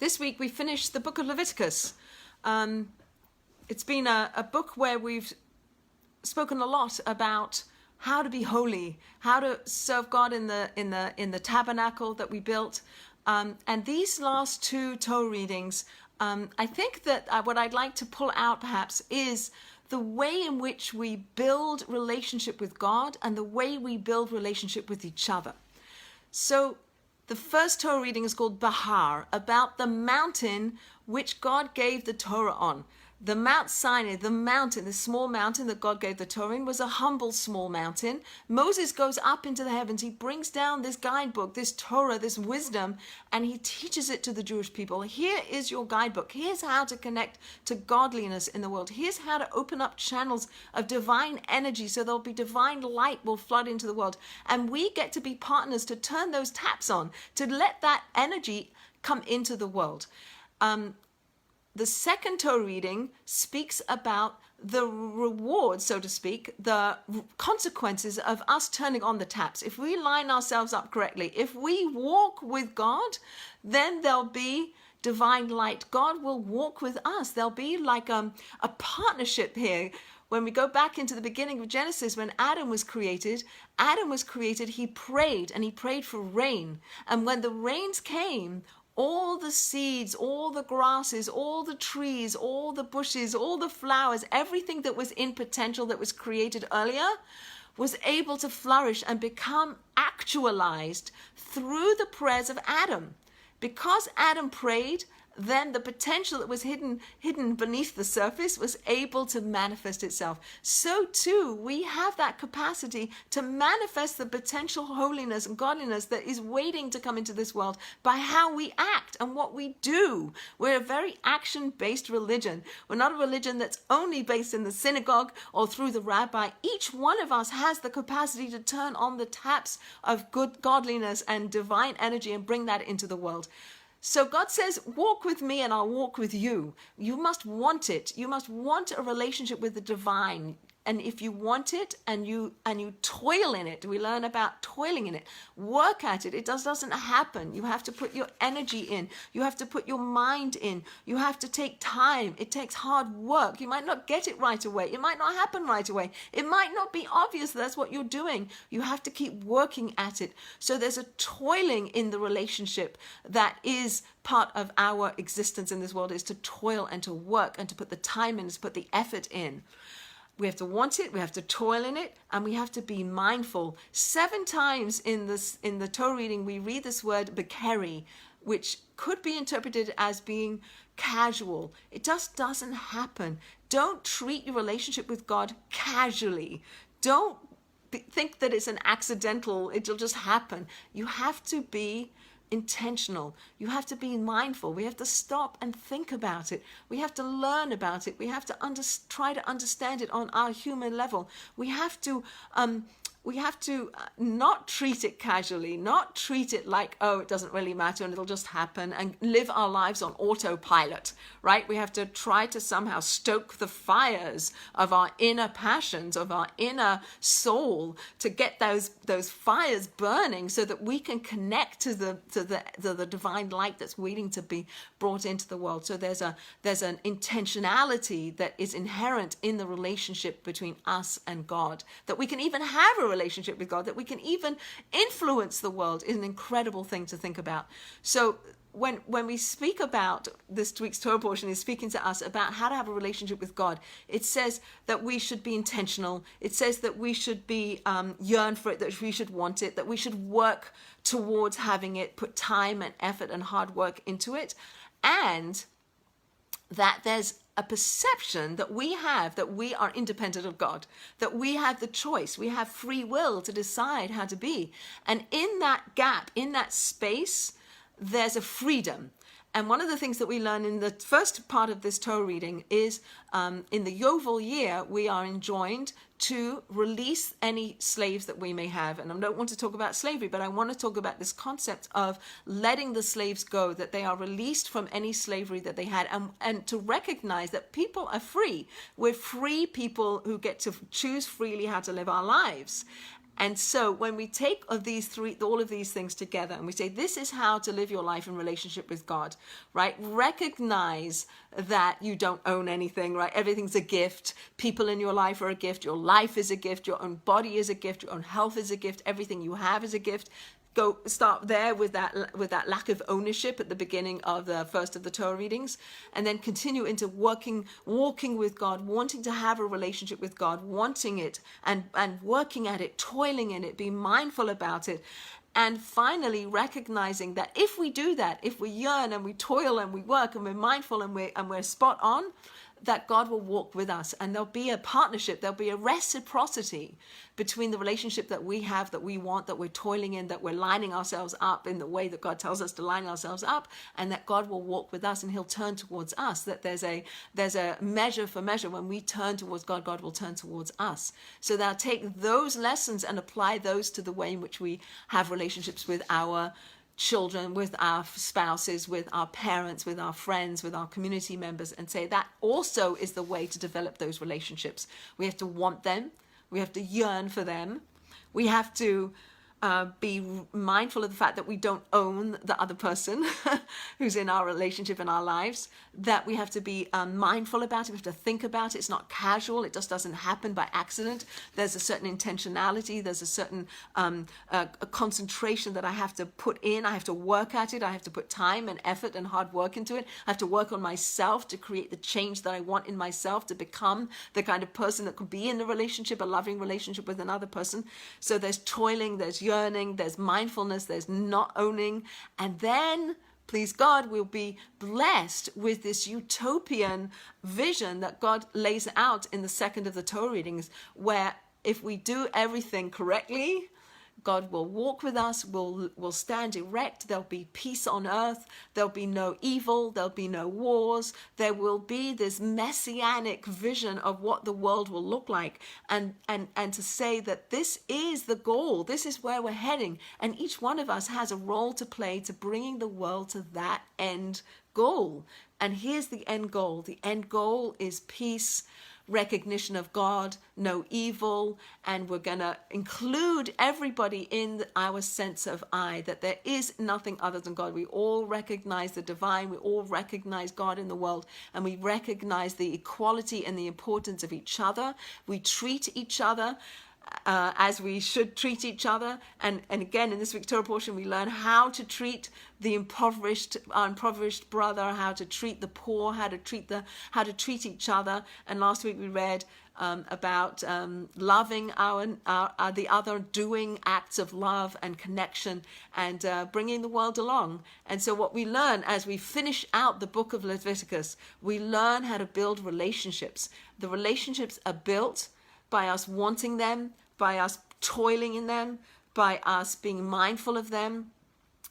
This week we finished the book of Leviticus. It's been a book where we've spoken a lot about how to be holy, how to serve God in the tabernacle that we built. And these last two Torah readings, I think that what I'd like to pull out perhaps is the way in which we build relationship with God and the way we build relationship with each other. So the first Torah reading is called Behar, about the mountain which God gave the Torah on. The Mount Sinai, the mountain, the small mountain that God gave the Torah in, was a humble small mountain. Moses goes up into the heavens. He brings down this guidebook, this Torah, this wisdom, and he teaches it to the Jewish people. Here is your guidebook. Here's how to connect to godliness in the world. Here's how to open up channels of divine energy so there'll be divine light will flood into the world. And we get to be partners to turn those taps on, to let that energy come into the world. The second Torah reading speaks about the reward, so to speak, the consequences of us turning on the taps. If we line ourselves up correctly, if we walk with God, then there'll be divine light. God will walk with us. There'll be like a partnership here. When we go back into the beginning of Genesis, when Adam was created, he prayed, and he prayed for rain. And when the rains came, all the seeds, all the grasses, all the trees, all the bushes, all the flowers, everything that was in potential that was created earlier was able to flourish and become actualized through the prayers of Adam. Because Adam prayed, then the potential that was hidden beneath the surface was able to manifest itself. So too, we have that capacity to manifest the potential holiness and godliness that is waiting to come into this world by how we act and what we do. We're a very action-based religion. We're not a religion that's only based in the synagogue or through the rabbi. Each one of us has the capacity to turn on the taps of good godliness and divine energy and bring that into the world. So God says, walk with me and I'll walk with you. You must want it. You must want a relationship with the divine. And if you want it and you toil in it, we learn about toiling in it, work at it. It doesn't happen. You have to put your energy in. You have to put your mind in. You have to take time. It takes hard work. You might not get it right away. It might not happen right away. It might not be obvious that's what you're doing. You have to keep working at it. So there's a toiling in the relationship that is part of our existence in this world, is to toil and to work and to put the time in, to put the effort in. We have to want it, we have to toil in it, and we have to be mindful. 7 times in the Torah reading, we read this word Behar, which could be interpreted as being casual. It just doesn't happen. Don't treat your relationship with God casually. Don't think that it's an accidental, it'll just happen. You have to be intentional. You have to be mindful. We have to stop and think about it. We have to learn about it. We have to try to understand it on our human level. We have to not treat it casually, not treat it like, oh, it doesn't really matter and it'll just happen, and live our lives on autopilot, right? We have to try to somehow stoke the fires of our inner passions, of our inner soul, to get those fires burning so that we can connect to the divine light that's waiting to be brought into the world. So there's an intentionality that is inherent in the relationship between us and God, that we can even have a relationship with God, that we can even influence the world, is an incredible thing to think about. So when we speak about this week's Torah portion, is speaking to us about how to have a relationship with God. It says that we should be intentional. It says that we should be yearn for it, that we should want it, that we should work towards having it, put time and effort and hard work into it, and that there's a perception that we are independent of God, that we have the choice, we have free will to decide how to be. And in that gap, in that space, there's a freedom. And one of the things that we learn in the first part of this Torah reading is in the Yovel year, we are enjoined to release any slaves that we may have. And I don't want to talk about slavery, but I want to talk about this concept of letting the slaves go, that they are released from any slavery that they had, and to recognize that people are free. We're free people who get to choose freely how to live our lives. And so when we take all of these things together and we say, this is how to live your life in relationship with God, right? Recognize that you don't own anything, right? Everything's a gift. People in your life are a gift. Your life is a gift. Your own body is a gift. Your own health is a gift. Everything you have is a gift. Go start there with that lack of ownership at the beginning of the first of the Torah readings, and then continue into walking with God, wanting to have a relationship with God, wanting it and working at it, toiling in it, be mindful about it. And finally recognizing that if we do that, if we yearn and we toil and we work and we're mindful and we're spot on, that God will walk with us, and there'll be a partnership, there'll be a reciprocity between the relationship that we have, that we want, that we're toiling in, that we're lining ourselves up in the way that God tells us to line ourselves up, and that God will walk with us and he'll turn towards us, that there's a measure for measure. When we turn towards God, God will turn towards us. So now take those lessons and apply those to the way in which we have relationships with our children, with our spouses, with our parents, with our friends, with our community members, and say that also is the way to develop those relationships. We have to want them. We have to yearn for them. We have to be mindful of the fact that we don't own the other person who's in our relationship in our lives, that we have to be mindful about it. We have to think about it. It's not casual. It just doesn't happen by accident. There's a certain intentionality. There's a certain a concentration that I have to put in. I have to work at it. I have to put time and effort and hard work into it. I have to work on myself to create the change that I want in myself, to become the kind of person that could be in a relationship, a loving relationship with another person. So there's toiling, there's yearning, there's mindfulness, there's not owning, and then, please God, we'll be blessed with this utopian vision that God lays out in the second of the Torah readings, where if we do everything correctly, God will walk with us, will stand erect, there'll be peace on earth, there'll be no evil, there'll be no wars, there will be this messianic vision of what the world will look like, and to say that this is the goal, this is where we're heading, and each one of us has a role to play to bringing the world to that end goal. And here's the end goal. The end goal is peace, recognition of God, no evil, and we're going to include everybody in our sense of I, that there is nothing other than God. We all recognize the divine, we all recognize God in the world, and we recognize the equality and the importance of each other. We treat each other as we should treat each other, and again in this week's Torah portion we learn how to treat the impoverished brother, how to treat the poor, how to treat each other. And last week we read about loving the other, doing acts of love and connection, and bringing the world along. And so what we learn as we finish out the book of Leviticus, we learn how to build relationships. The relationships are built by us wanting them, by us toiling in them, by us being mindful of them,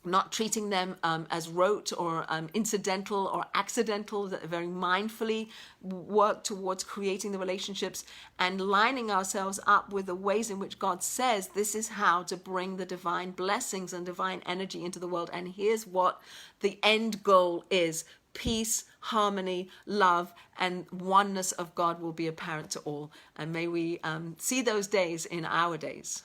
not treating them as rote or incidental or accidental, that very mindfully work towards creating the relationships and lining ourselves up with the ways in which God says this is how to bring the divine blessings and divine energy into the world. And here's what the end goal is: peace, harmony, love, and oneness of God will be apparent to all. And may we see those days in our days.